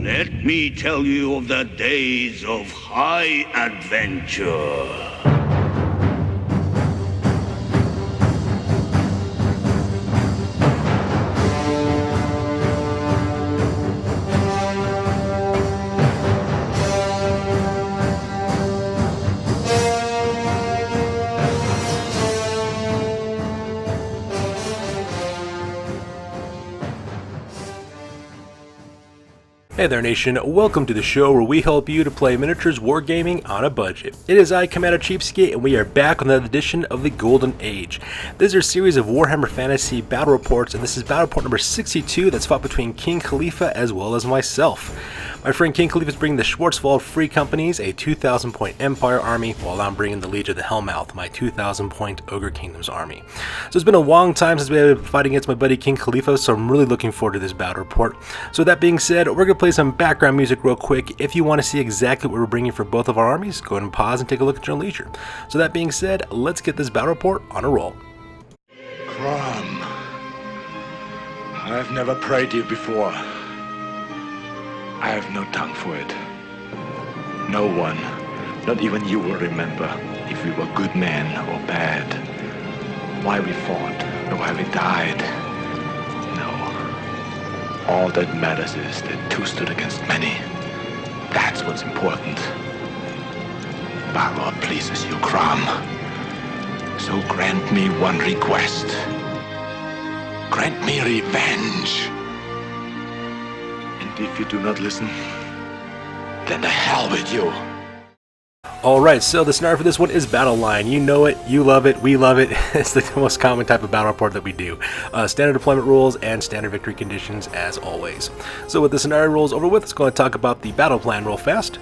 Let me tell you of the days of high adventure. Hey there nation, welcome to the show where we help you to play miniatures wargaming on a budget. It is I, Commander CheapSkate, and we are back on another edition of the Golden Age. This is our series of Warhammer Fantasy battle reports, and this is battle report number 62 that's fought between King Khalifa as well as myself. My friend King Khalifa is bringing the Schwarzwald Free Companies, a 2,000 point Empire army, while I'm bringing the Legion of the Hellmouth, my 2,000 point Ogre Kingdoms army. So it's been a long time since we had been fighting against my buddy King Khalifa, so I'm really looking forward to this battle report. So with that being said, we're going to play some background music real quick. If you want to see exactly what we're bringing for both of our armies, go ahead and pause and take a look at your own leisure. So that being said, let's get this battle report on a roll. Crom, I've never prayed you before. I have no tongue for it. No one, not even you, will remember if we were good men or bad, why we fought, or why we died. No. All that matters is that two stood against many. That's what's important. Balor pleases you, Crom. So grant me one request. Grant me revenge. And if you do not listen, then to hell with you. Alright, so the scenario for this one is Battle Line. You know it, you love it, we love it. It's the most common type of battle report that we do. Standard deployment rules and standard victory conditions as always. So with the scenario rules over with, let's go and talk about the battle plan real fast.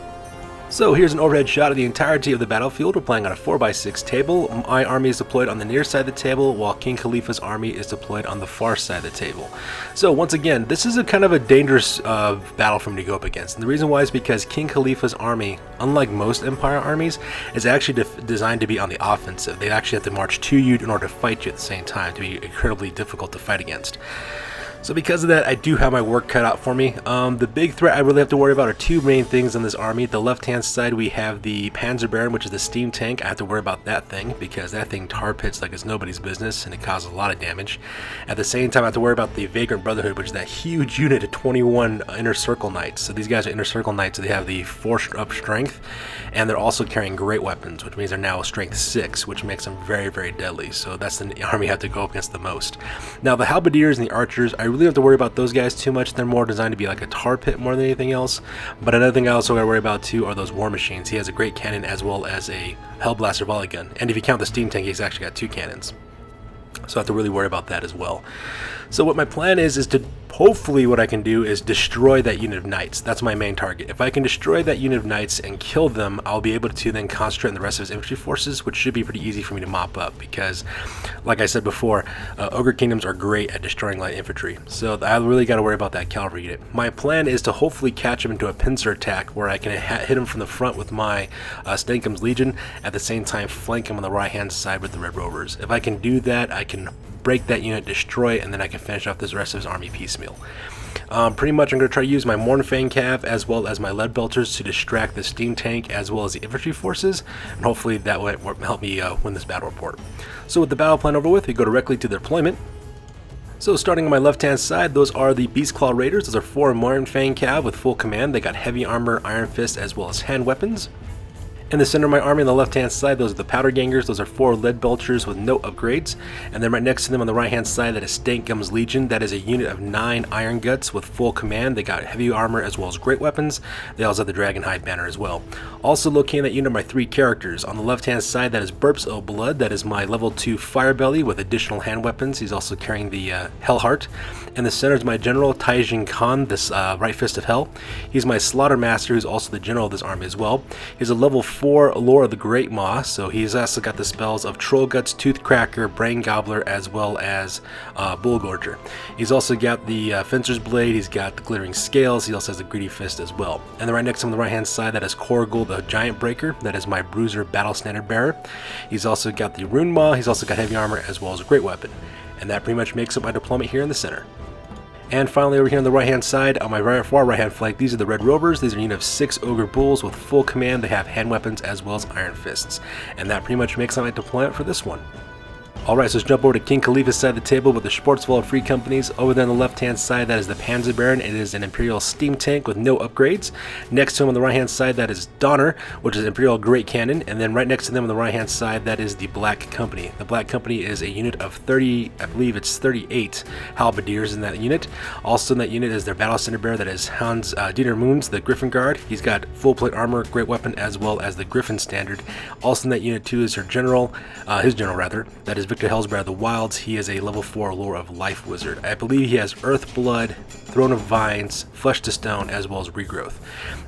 So here's an overhead shot of the entirety of the battlefield. We're playing on a 4x6 table. My army is deployed on the near side of the table, while King Khalifa's army is deployed on the far side of the table. So once again, this is a kind of a dangerous battle for me to go up against. And the reason why is because King Khalifa's army, unlike most Empire armies, is actually designed to be on the offensive. They actually have to march to you in order to fight you at the same time, to be incredibly difficult to fight against. So because of that, I do have my work cut out for me. The big threat I really have to worry about are two main things in this army. The left-hand side, we have the Panzer Baron, which is the steam tank. I have to worry about that thing because that thing tar pits like it's nobody's business and it causes a lot of damage. At the same time, I have to worry about the Vagrant Brotherhood, which is that huge unit of 21 Inner Circle Knights. So these guys are Inner Circle Knights, so they have the 4 up strength, and they're also carrying great weapons, which means they're now strength 6, which makes them very, very deadly. So that's the army I have to go up against the most. Now the Halberdiers and the Archers, I really don't have to worry about those guys too much. They're more designed to be like a tar pit more than anything else. But another thing I also gotta worry about too are those War Machines. He has a great cannon as well as a Hellblaster volley gun. And if you count the steam tank, he's actually got 2 cannons. So I have to really worry about that as well. So what my plan is to hopefully what I can do is destroy that unit of knights. That's my main target. If I can destroy that unit of knights and kill them, I'll be able to then concentrate on the rest of his infantry forces, which should be pretty easy for me to mop up because, like I said before, Ogre Kingdoms are great at destroying light infantry. So I really got to worry about that cavalry unit. My plan is to hopefully catch him into a pincer attack where I can hit him from the front with my Stenkum's Legion, at the same time flank him on the right-hand side with the Red Rovers. If I can do that, I can break that unit, destroy it, and then I can finish off this rest of his army piecemeal. Pretty much I'm going to try to use my Mornfang Cav as well as my Lead Belters to distract the steam tank as well as the infantry forces, and hopefully that will help me win this battle report. So with the battle plan over with, we go directly to the deployment. So starting on my left-hand side, those are the Beastclaw Raiders. Those are 4 Mornfang Cav with full command. They got heavy armor, iron fist, as well as hand weapons. In the center of my army on the left-hand side, those are the Powder Gangers. Those are 4 Lead Belchers with no upgrades. And then right next to them on the right-hand side, that is Stenkum's Legion. That is a unit of 9 Iron Guts with full command. They got heavy armor as well as great weapons. They also have the Dragonhide banner as well. Also locating that unit are my 3 characters. On the left-hand side, that is Burps O' Blood. That is my level 2 Firebelly with additional hand weapons. He's also carrying the Hellheart. In the center is my General Taijin Khan, this Right Fist of Hell. He's my Slaughter Master, who's also the general of this army as well. He's a level 4 Lore of the Great Maw, so he's also got the spells of Troll Guts, Toothcracker, Brain Gobbler, as well as Bullgorger. He's also got the Fencer's Blade, he's got the Glittering Scales, he also has the Greedy Fist as well. And then right next to him on the right hand side, that is Korgul, the Giant Breaker. That is my Bruiser Battle Standard Bearer. He's also got the Rune Maw, he's also got heavy armor as well as a great weapon. And that pretty much makes up my deployment here in the center. And finally, over here on the right-hand side, on my far right-hand flank, these are the Red Rovers. These are a unit of 6 Ogre Bulls with full command. They have hand weapons as well as iron fists. And that pretty much makes up my deployment for this one. Alright, so let's jump over to King Khalifa's side of the table with the Schwarzwald Free Companies. Over there on the left-hand side, that is the Panzer Baron. It is an Imperial steam tank with no upgrades. Next to him on the right-hand side, that is Donner, which is Imperial Great Cannon. And then right next to them on the right-hand side, that is the Black Company. The Black Company is a unit of 30, I believe it's 38 halberdiers in that unit. Also in that unit is their Battle Center Bearer, that is Hans Dieter Moons, the Griffin Guard. He's got full plate armor, great weapon, as well as the Griffin Standard. Also in that unit too is her general, his general rather, that is Victor Hellsbear of the Wilds. He is a level 4 Lore of Life wizard. I believe he has Earth Blood, Throne of Vines, Flesh to Stone, as well as Regrowth.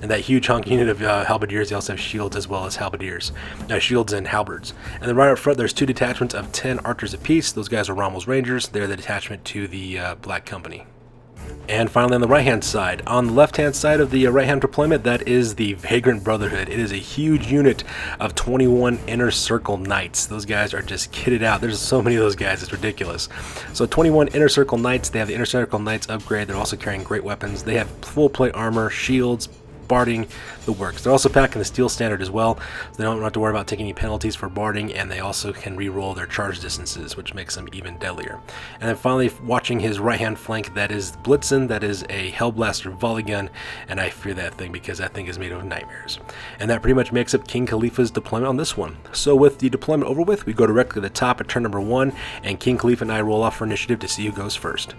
And that huge hunk unit of halberdiers, they also have shields as well as halberdiers, shields and halberds. And then right up front, there's 2 detachments of 10 archers apiece. Those guys are Rommel's Rangers. They're the detachment to the Black Company. And finally on the right-hand side, on the left-hand side of the right-hand deployment, that is the Vagrant Brotherhood. It is a huge unit of 21 Inner Circle Knights. Those guys are just kitted out. There's so many of those guys, it's ridiculous. So 21 Inner Circle Knights. They have the Inner Circle Knights upgrade. They're also carrying great weapons. They have full plate armor, shields, barding, the works. They're also packing the Steel Standard as well, so they don't have to worry about taking any penalties for barding, and they also can re-roll their charge distances, which makes them even deadlier. And then finally, watching his right-hand flank, that is Blitzen. That is a Hellblaster volley gun, and I fear that thing because that thing is made of nightmares. And that pretty much makes up King Khalifa's deployment on this one. So with the deployment over with, we go directly to the top at turn number 1, and King Khalifa and I roll off for initiative to see who goes first.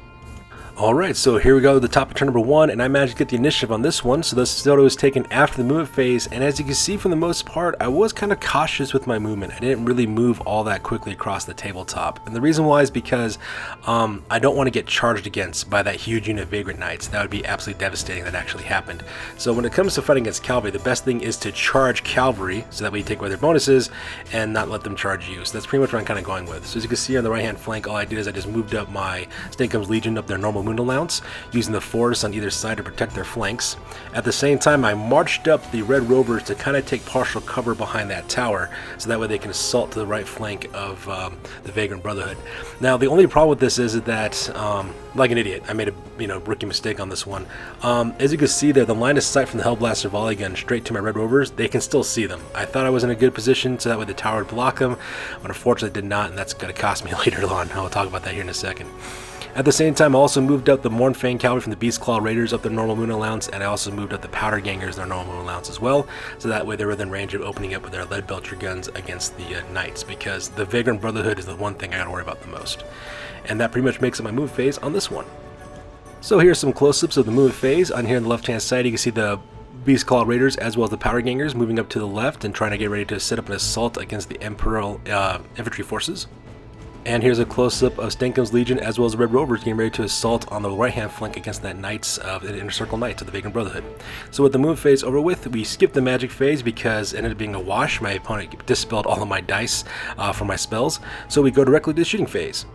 Alright, so here we go to the top of turn number 1, and I managed to get the initiative on this one, so this photo was taken after the movement phase, and as you can see for the most part, I was kind of cautious with my movement. I didn't really move all that quickly across the tabletop, and the reason why is because I don't want to get charged against by that huge unit of Vagrant Knights. That would be absolutely devastating if that actually happened. So when it comes to fighting against cavalry, the best thing is to charge cavalry, so that way you take away their bonuses, and not let them charge you. So that's pretty much what I'm kind of going with. So as you can see on the right hand flank, all I did is I just moved up my Stenkum's Legion up their normal Moon Allowance, using the force on either side to protect their flanks. At the same time, I marched up the Red Rovers to kind of take partial cover behind that tower, so that way they can assault to the right flank of the Vagrant Brotherhood. Now, the only problem with this is that, like an idiot, I made a rookie mistake on this one. As you can see there, the line of sight from the Hellblaster volley gun straight to my Red Rovers, they can still see them. I thought I was in a good position, so that way the tower would block them, but unfortunately it did not, and that's going to cost me later on. I'll talk about that here in a second. At the same time, I also moved up the Mornfang Cavalry from the Beastclaw Raiders up their normal Moon Allowance, and I also moved up the Powder Gangers their normal Moon Allowance as well, so that way they were within range of opening up with their lead belcher guns against the Knights, because the Vagrant Brotherhood is the one thing I gotta worry about the most. And that pretty much makes up my move phase on this one. So here's some close-ups of the move phase. On here on the left-hand side, you can see the Beastclaw Raiders as well as the Powder Gangers moving up to the left and trying to get ready to set up an assault against the Imperial infantry forces. And here's a close-up of Stenkum's Legion as well as the Red Rovers getting ready to assault on the right-hand flank against that Knights of the Inner Circle Knights of the Vagrant Brotherhood. So with the move phase over with, we skipped the magic phase because it ended up being a wash. My opponent dispelled all of my dice for my spells, so we go directly to the shooting phase.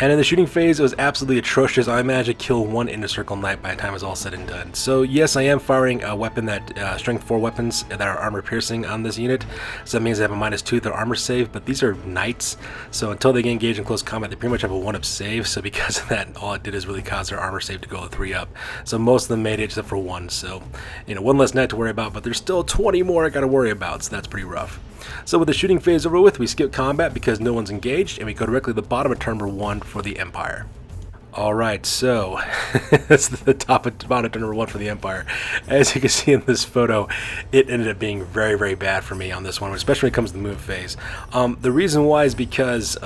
And in the shooting phase, it was absolutely atrocious. I managed to kill one Inner Circle Knight by the time it was all said and done. So yes, I am firing a weapon that, Strength 4 weapons that are armor piercing on this unit. So that means they have a -2 to their armor save, but these are Knights. So until they get engaged in close combat, they pretty much have a 1-up save. So because of that, all it did is really cause their armor save to go to 3-up. So most of them made it except for 1. So, one less Knight to worry about, but there's still 20 more I gotta worry about. So that's pretty rough. So with the shooting phase over with, we skip combat because no one's engaged, and we go directly to the bottom of turn number 1 for the Empire. Alright, so that's the top of bottom of turn number 1 for the Empire. As you can see in this photo, it ended up being very, very bad for me on this one, especially when it comes to the move phase. The reason why is because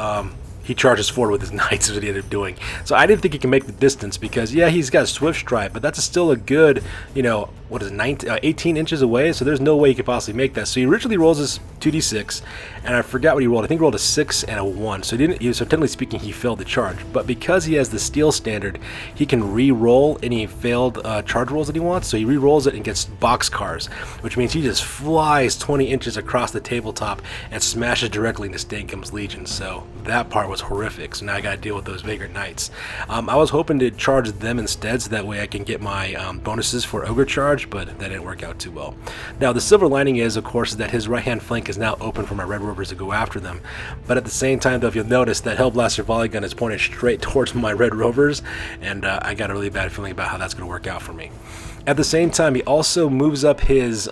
he charges forward with his Knights, is what he ended up doing. So I didn't think he can make the distance because, yeah, he's got Swift Stride, but that's still a good, 18 inches away, so there's no way he could possibly make that. So he originally rolls his 2d6, and I forgot what he rolled. I think he rolled a 6 and a 1, so so technically speaking, he failed the charge. But because he has the Steel Standard, he can re-roll any failed charge rolls that he wants, so he re-rolls it and gets boxcars, which means he just flies 20 inches across the tabletop and smashes directly into Stenkum's Legion. So that part was horrific, so now I gotta deal with those Vagrant Knights. I was hoping to charge them instead, so that way I can get my bonuses for Ogre Charge, ambush, but that didn't work out too well. Now, the silver lining is, of course, that his right-hand flank is now open for my Red Rovers to go after them. But at the same time, though, if you'll notice, that Hellblaster volley gun is pointed straight towards my Red Rovers, and I got a really bad feeling about how that's going to work out for me. At the same time, he also moves up his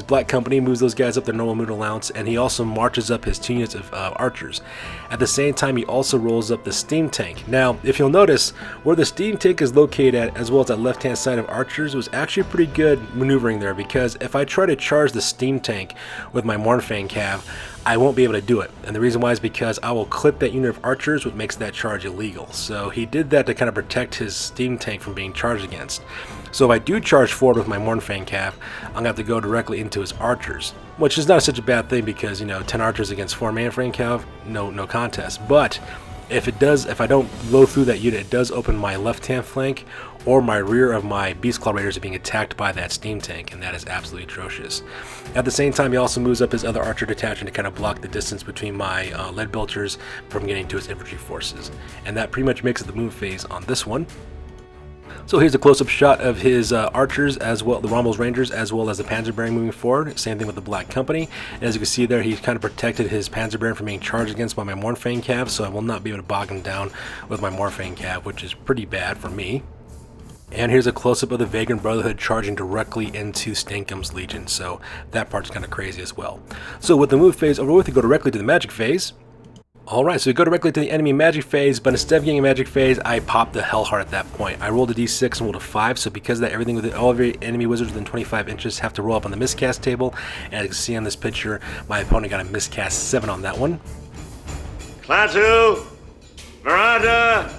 Black Company, moves those guys up their normal mood allowance, and he also marches up his 2 units of archers. At the same time, he also rolls up the steam tank. Now, if you'll notice, where the steam tank is located at, as well as that left-hand side of archers, was actually pretty good maneuvering there, because if I try to charge the steam tank with my Mournfang Cav, I won't be able to do it. And the reason why is because I will clip that unit of archers, which makes that charge illegal. So he did that to kind of protect his steam tank from being charged against. So if I do charge forward with my Mournfang Cav, I'm going to have to go directly into his archers, which is not such a bad thing because, you know, 10 archers against 4 Mournfang Cav, no contest. But if I don't blow through that unit, it does open my left-hand flank, or my rear of my Beast Claw Raiders are being attacked by that steam tank, and that is absolutely atrocious. At the same time, he also moves up his other archer detachment to kind of block the distance between my lead belchers from getting to his infantry forces. And that pretty much makes it the move phase on this one. So here's a close-up shot of his archers, as well the Rommel's Rangers, as well as the Panzer Baron moving forward. Same thing with the Black Company. And as you can see there, he kind of protected his Panzer Baron from being charged against by my Mournfang Cav, so I will not be able to bog him down with my Mournfang Cav, which is pretty bad for me. And here's a close-up of the Vagrant Brotherhood charging directly into Stankum's Legion, so that part's kind of crazy as well. So with the move phase over with, we go directly to the magic phase. Alright, so we go directly to the enemy magic phase, but instead of getting a magic phase, I popped the Hellheart at that point. I rolled a d6 and rolled a 5, so because of that, everything within all of your enemy wizards within 25 inches have to roll up on the miscast table, and as you can see on this picture, my opponent got a miscast 7 on that one. Klaatu! Veranda!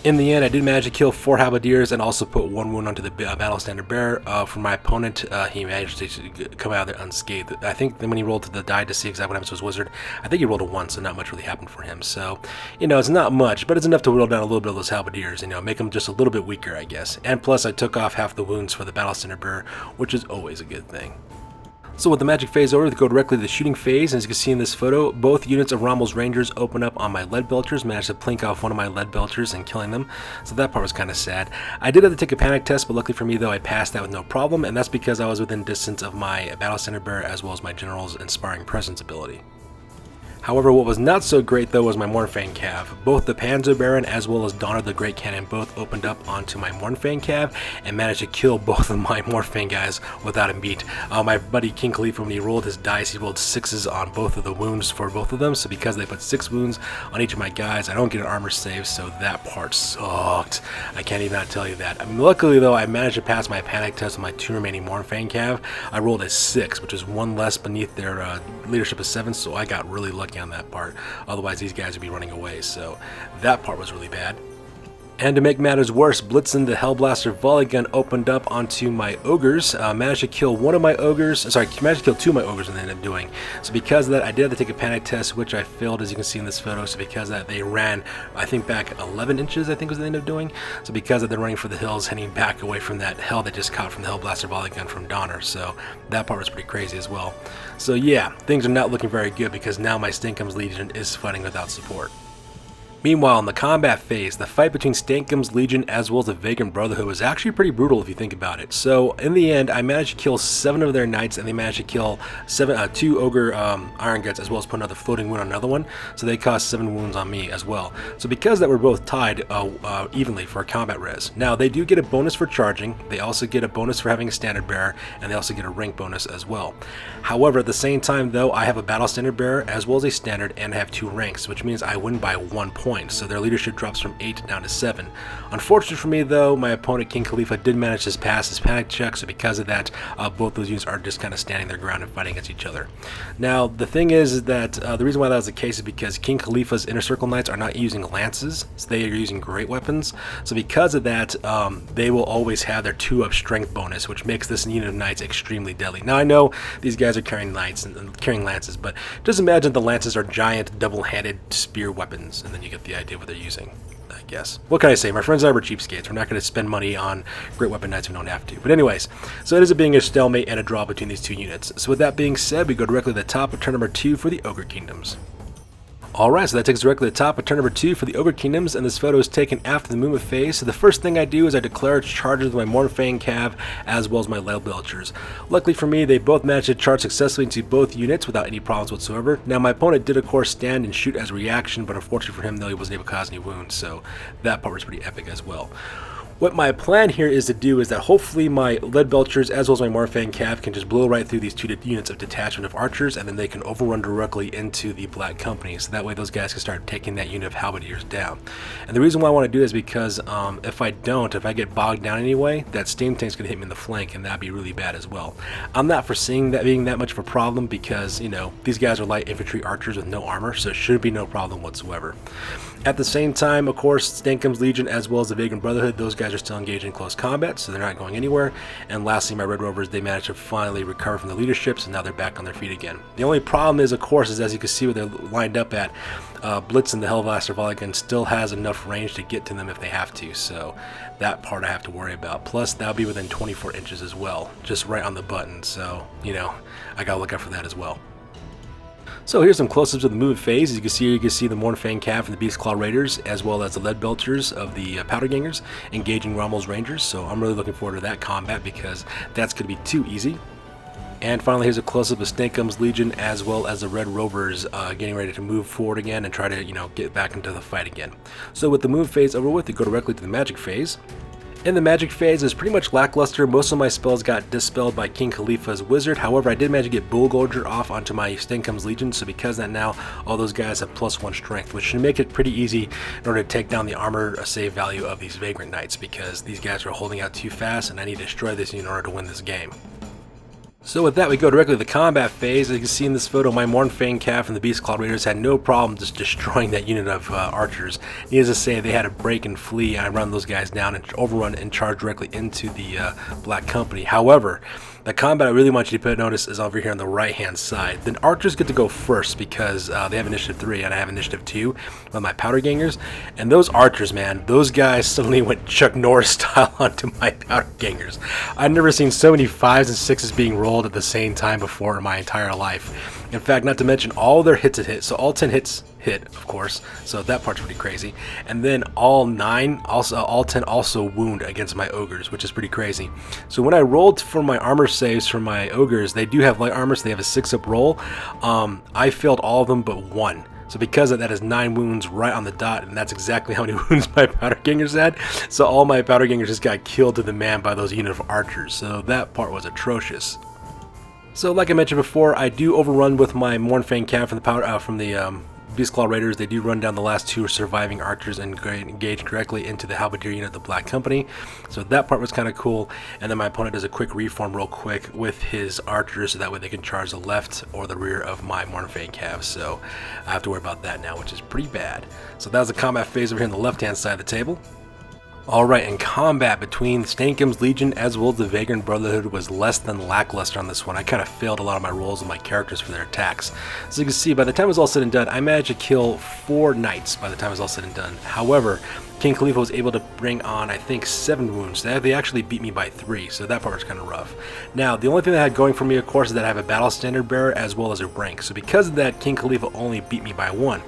In the end, I did manage to kill 4 Halberdiers and also put 1 wound onto the Battle Standard Bearer. For my opponent, he managed to come out of there unscathed. I think then when he rolled to the die to see exactly what happens to his wizard, I think he rolled a 1, so not much really happened for him. So, you know, it's not much, but it's enough to whittle down a little bit of those Halberdiers, you know, make them just a little bit weaker, I guess. And plus, I took off half the wounds for the Battle Standard Bearer, which is always a good thing. So with the magic phase over, we go directly to the shooting phase, and as you can see in this photo, both units of Rommel's Rangers open up on my lead belchers, managed to plink off one of my lead belchers and killing them, so that part was kind of sad. I did have to take a panic test, but luckily for me though, I passed that with no problem, and that's because I was within distance of my Battle Standard Bearer as well as my General's Inspiring Presence ability. However, what was not so great though was my Mournfang Cav. Both the Panzer Baron as well as Donner the Great Cannon both opened up onto my Mournfang Cav and managed to kill both of my Mournfang guys without a beat. My buddy King Khalifa, when he rolled his dice, he rolled 6s on both of the wounds for both of them, so because they put 6 wounds on each of my guys, I don't get an armor save, so that part sucked. I can't even tell you that. Luckily though, I managed to pass my panic test with my 2 remaining Mournfang Cav. I rolled a 6, which is 1 less beneath their leadership of 7, so I got really lucky on that part. Otherwise these guys would be running away, so that part was really bad. And to make matters worse, Blitzen the Hellblaster volley gun opened up onto my ogres, managed to kill one of my ogres, sorry, managed to kill 2 of my ogres and they ended up doing. So because of that, I did have to take a panic test, which I failed, as you can see in this photo. So because of that, they ran, I think, back 11 inches, I think was what they ended up doing. So because of that, they're running for the hills, heading back away from that hell they just caught from the Hellblaster volley gun from Donner. So that part was pretty crazy as well. So yeah, things are not looking very good because now my Stankum's Legion is fighting without support. Meanwhile, in the combat phase, the fight between Stankum's Legion as well as the Vagrant Brotherhood was actually pretty brutal if you think about it. So in the end, I managed to kill 7 of their knights, and they managed to kill 2 Ogre Iron Guts, as well as put another floating wound on another one. So they caused 7 wounds on me as well. So because that, we're both tied evenly for a combat res. Now they do get a bonus for charging. They also get a bonus for having a Standard Bearer, and they also get a rank bonus as well. However, at the same time though, I have a Battle Standard Bearer as well as a Standard, and I have 2 ranks, which means I win by 1 point. So their leadership drops from 8 down to 7. Unfortunately for me though, my opponent King Khalifa did manage to pass his panic check, so because of that, both those units are just kind of standing their ground and fighting against each other. Now the thing is that the reason why that was the case is because King Khalifa's Inner Circle Knights are not using lances, so they are using great weapons. So because of that, they will always have their 2-up strength bonus, which makes this unit of knights extremely deadly. Now I know these guys are carrying knights and carrying lances, but just imagine the lances are giant double-handed spear weapons, and then you get the idea what they're using, I guess. What can I say? My friends and I were cheapskates. We're not going to spend money on great weapon knights if we don't have to. But anyways, so it ends up being a stalemate and a draw between these 2 units. So with that being said, we go directly to the top of turn number 2 for the Ogre Kingdoms. Alright, so that takes us directly to the top of turn number 2 for the Ogre Kingdoms, and this photo is taken after the movement phase. So the first thing I do is I declare charges with my Mornfang Cav as well as my Lead Belchers. Luckily for me, they both managed to charge successfully into both units without any problems whatsoever. Now my opponent did of course stand and shoot as a reaction, but unfortunately for him though, he wasn't able to cause any wounds, so that part was pretty epic as well. What my plan here is to do is that hopefully my Lead Belchers as well as my Mornfang Cav can just blow right through these two units of detachment of archers, and then they can overrun directly into the Black Company, so that way those guys can start taking that unit of halberdiers down. And the reason why I want to do it is because if I get bogged down anyway, that steam tank's going to hit me in the flank, and that'd be really bad as well. I'm not foreseeing that being that much of a problem because, you know, these guys are light infantry archers with no armor, so it should be no problem whatsoever. At the same time, of course, Schwarzwald Kingdoms Legion as well as the Vagrant Brotherhood, those guys are still engaged in close combat, so they're not going anywhere. And lastly, my Red Rovers, they managed to finally recover from the leaderships, and now they're back on their feet again. The only problem is, of course, is as you can see where they're lined up at, Blitz and the Hellblaster volley gun still has enough range to get to them if they have to, so that part I have to worry about. Plus, that'll be within 24 inches as well, just right on the button, so, you know, I gotta look out for that as well. So here's some close-ups of the movement phase. As you can see the Mornfang Cav and the Beastclaw Raiders, as well as the Lead Belchers of the Powder Gangers engaging Rommel's Rangers. So I'm really looking forward to that combat because that's going to be too easy. And finally, here's a close-up of Schwarzwald Kingdoms Legion as well as the Red Rovers getting ready to move forward again and try to, you know, get back into the fight again. So with the move phase over with, we go directly to the magic phase. In the magic phase, it was pretty much lackluster. Most of my spells got dispelled by King Khalifa's wizard. However, I did manage to get Bullgorger off onto my Schwarzwald Kingdoms Legion, so because of that now, all those guys have +1 strength, which should make it pretty easy in order to take down the armor save value of these Vagrant Knights, because these guys are holding out too fast, and I need to destroy this in order to win this game. So with that, we go directly to the combat phase. As you can see in this photo, my Mornfang Cav and the Beastclaw Raiders had no problem just destroying that unit of archers. Needless to say, they had to break and flee and run those guys down and overrun and charge directly into the Black Company. However, the combat I really want you to pay notice is over here on the right-hand side. The archers get to go first because they have initiative 3 and I have initiative 2 with my Powder Gangers. And those archers, man, those guys suddenly went Chuck Norris style onto my Powder Gangers. I've never seen so many 5s and 6s being rolled at the same time before in my entire life. In fact, not to mention all their hits had hit, so all 10 hits hit, of course, so that part's pretty crazy. And then all 10 also wound against my ogres, which is pretty crazy. So when I rolled for my armor saves for my ogres, they do have light armor, so they have a 6-up roll. I failed all of them but 1. So because of that is 9 wounds right on the dot, and that's exactly how many wounds my Powder Gangers had. So all my Powder Gangers just got killed to the man by those unit of archers, so that part was atrocious. So like I mentioned before, I do overrun with my Mornfang Cav from the Beastclaw Raiders. They do run down the last 2 surviving archers and engage directly into the halberdier unit of the Black Company. So that part was kind of cool. And then my opponent does a quick reform real quick with his archers, so that way they can charge the left or the rear of my Mornfang Cav. So I have to worry about that now, which is pretty bad. So that was the combat phase over here on the left-hand side of the table. Alright, and combat between the Schwarzwald Kingdoms Legion as well as the Vagrant Brotherhood was less than lackluster on this one. I kind of failed a lot of my rolls with my characters for their attacks. So you can see, by the time it was all said and done, I managed to kill 4 knights by the time it was all said and done. However, King Khalifa was able to bring on, I think, 7 wounds. They actually beat me by 3, so that part was kind of rough. Now, the only thing that I had going for me, of course, is that I have a Battle Standard Bearer as well as a rank. So because of that, King Khalifa only beat me by 1.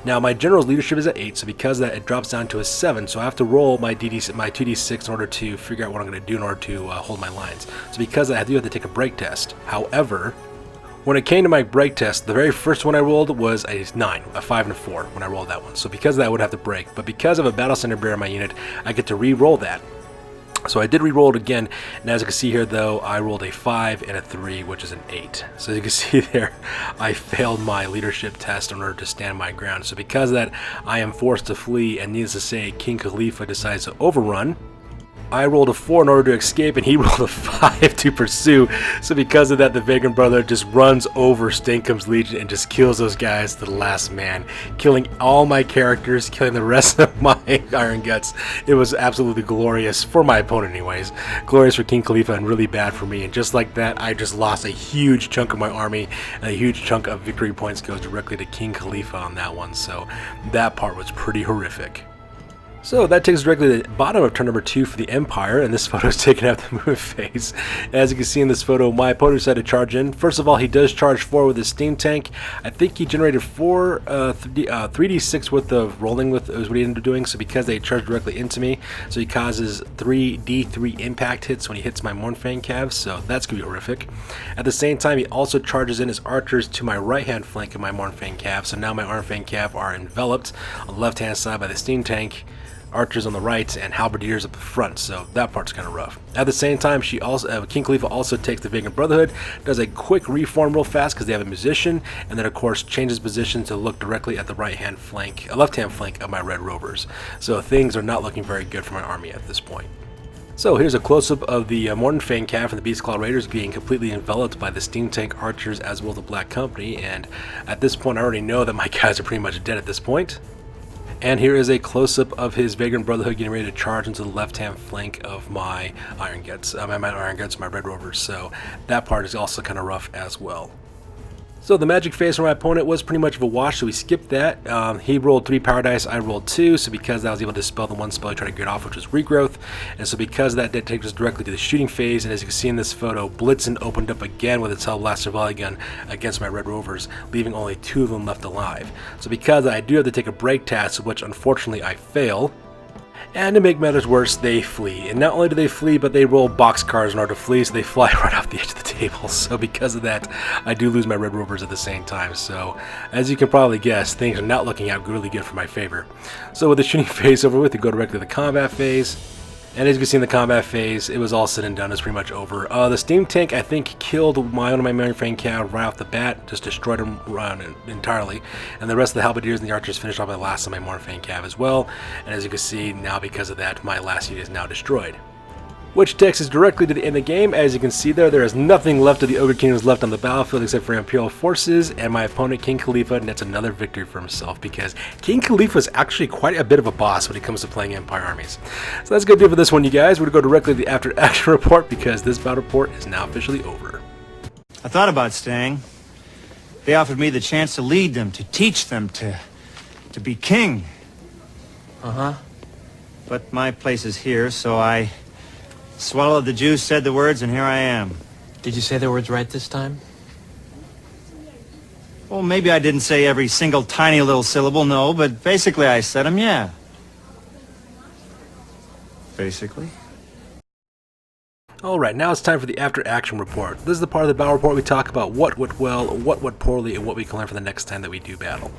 Now, my General's leadership is at 8, so because of that, it drops down to a 7. So I have to roll my 2d6 in order to figure out what I'm going to do in order to hold my lines. So because of that, I do have to take a break test. However, when it came to my break test, the very first one I rolled was a 9, a 5 and a 4 when I rolled that one. So because of that, I would have to break. But because of a Battle Center Bearer in my unit, I get to re-roll that. So I did re-roll it again, and as you can see here though, I rolled a 5 and a 3, which is an 8. So as you can see there, I failed my leadership test in order to stand my ground. So because of that, I am forced to flee, and needless to say, King Khalifa decides to overrun. I rolled a 4 in order to escape, and he rolled a 5 to pursue. So because of that, the Vagrant Brother just runs over Schwarzwald Kingdoms Legion and just kills those guys to the last man, killing all my characters, killing the rest of my Iron Guts. It was absolutely glorious for my opponent anyways. Glorious for King Khalifa and really bad for me. And just like that, I just lost a huge chunk of my army, and a huge chunk of victory points goes directly to King Khalifa on that one. So that part was pretty horrific. So that takes us directly to the bottom of turn number 2 for the Empire, and this photo is taken out of the movement phase. As you can see in this photo, my opponent decided to charge in. First of all, he does charge 4 with his steam tank. I think he generated 3d6 worth of rolling with is what he ended up doing, so because they charged directly into me, so he causes 3d3 impact hits when he hits my Mournfang calves, so that's going to be horrific. At the same time, he also charges in his archers to my right-hand flank of my Mournfang calves, so now my Mournfang calf are enveloped on the left-hand side by the steam tank, archers on the right, and halberdiers up the front, so that part's kind of rough. At the same time, she also King Khalifa also takes the Vagrant Brotherhood, does a quick reform real fast because they have a musician, and then of course changes position to look directly at the right-hand flank, left-hand flank of my Red Rovers. So things are not looking very good for my army at this point. So here's a close-up of the Mournfang calf and the Beastclaw Raiders being completely enveloped by the steam tank archers as well as the Black Company, and at this point I already know that my guys are pretty much dead at this point. And here is a close-up of his Vagrant Brotherhood getting ready to charge into the left-hand flank of my Iron Guts, my Red Rovers, so that part is also kind of rough as well. So the magic phase for my opponent was pretty much of a wash, so we skipped that. He rolled 3 power dice, I rolled 2, so because I was able to dispel the one spell he tried to get off, which was Regrowth, and so because that takes us directly to the shooting phase, and as you can see in this photo, Blitzen opened up again with its Hellblaster volley gun against my Red Rovers, leaving only 2 of them left alive. So because I do have to take a break task, which unfortunately I fail, and to make matters worse, they flee. And not only do they flee, but they roll boxcars in order to flee, so they fly right off the edge of the table. So because of that, I do lose my Red Rovers at the same time. So as you can probably guess, things are not looking out really good for my favor. So with the shooting phase over with, we go directly to the combat phase. And as you can see in the combat phase, it was all said and done. It's pretty much over. The steam tank, I think, killed one of my Mournfang calves right off the bat, just destroyed him entirely. And the rest of the halberdiers and the archers finished off the last of my Mournfang calf as well. And as you can see, now because of that, my last unit is now destroyed. Which takes us directly to the end of the game. As you can see there is nothing left of the Ogre Kingdoms left on the battlefield except for Imperial forces, and my opponent King Khalifa nets another victory for himself because King Khalifa is actually quite a bit of a boss when it comes to playing Empire armies. So that's going to do it for this one, you guys. We're going to go directly to the after action report because this battle report is now officially over. I thought about staying. They offered me the chance to lead them, to teach them, to be king. But my place is here, so I swallowed the juice, said the words, and here I am. Did you say the words right this time? Well, maybe I didn't say every single tiny little syllable, no, but basically I said them, yeah. Basically. Alright, now it's time for the after action report. This is the part of the battle report we talk about what went well, what went poorly, and what we can learn for the next time that we do battle.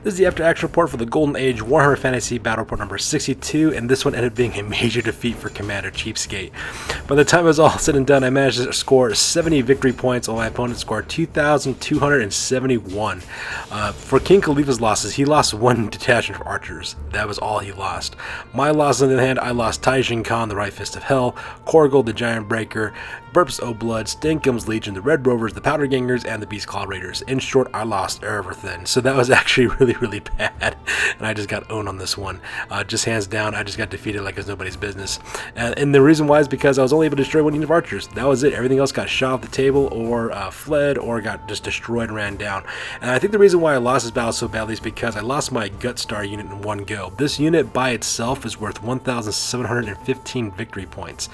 This is the after action report for the Golden Age Warhammer Fantasy battle report number 62, and this one ended up being a major defeat for Commander CheapSkate. By the time it was all said and done, I managed to score 70 victory points while my opponent scored 2,271. For King Khalifa's losses, he lost 1 detachment of archers. That was all he lost. My loss on the other hand, I lost Taijin Khan, the Right Fist of Hell, Korgel, the Giant Breaker, Burps O' Blood, Stinkums Legion, the Red Rovers, the Powder Gangers, and the Beastclaw Raiders. In short, I lost everything. So that was actually really bad, and I just got owned on this one. Just hands down, I just got defeated like it's nobody's business. And the reason why is because I was only able to destroy 1 unit of archers. That was it. Everything else got shot off the table or fled or got just destroyed and ran down. And I think the reason why I lost this battle so badly is because I lost my Gutstar unit in one go. This unit by itself is worth 1,715 victory points.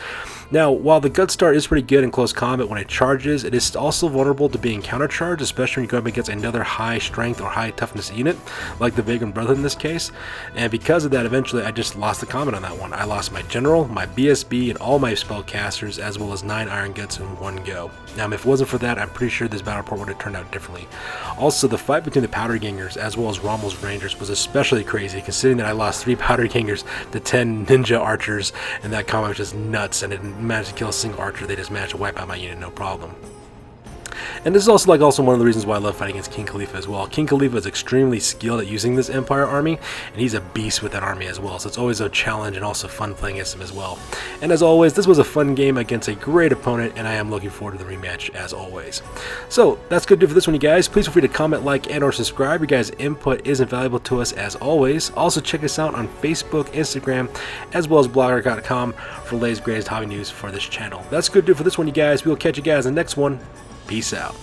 Now, while the Gutstar is pretty good in close combat when it charges, it is also vulnerable to being countercharged, especially when you go up against another high strength or high toughness unit, like the Vagrant Brotherhood in this case. And because of that, eventually I just lost the combat on that one. I lost my General, my BSB, and all my spellcasters, as well as 9 Iron Guts in one go. Now, if it wasn't for that, I'm pretty sure this battle report would have turned out differently. Also, the fight between the Powder Gangers as well as Rommel's Rangers was especially crazy, considering that I lost 3 Powder Gangers to 10 Ninja Archers, and that combat was just nuts, and it didn't manage to kill a single archer. They just managed to wipe out my unit no problem. And this is also one of the reasons why I love fighting against King Khalifa as well. King Khalifa is extremely skilled at using this Empire army, and he's a beast with that army as well, so it's always a challenge and also fun playing against him as well. And as always, this was a fun game against a great opponent, and I am looking forward to the rematch as always. So that's good to do for this one, you guys. Please feel free to comment, like, and or subscribe. Your guys' input is invaluable to us as always. Also check us out on Facebook, Instagram, as well as blogger.com for the latest greatest hobby news for this channel. That's good to do for this one, you guys. We will catch you guys in the next one. Peace out.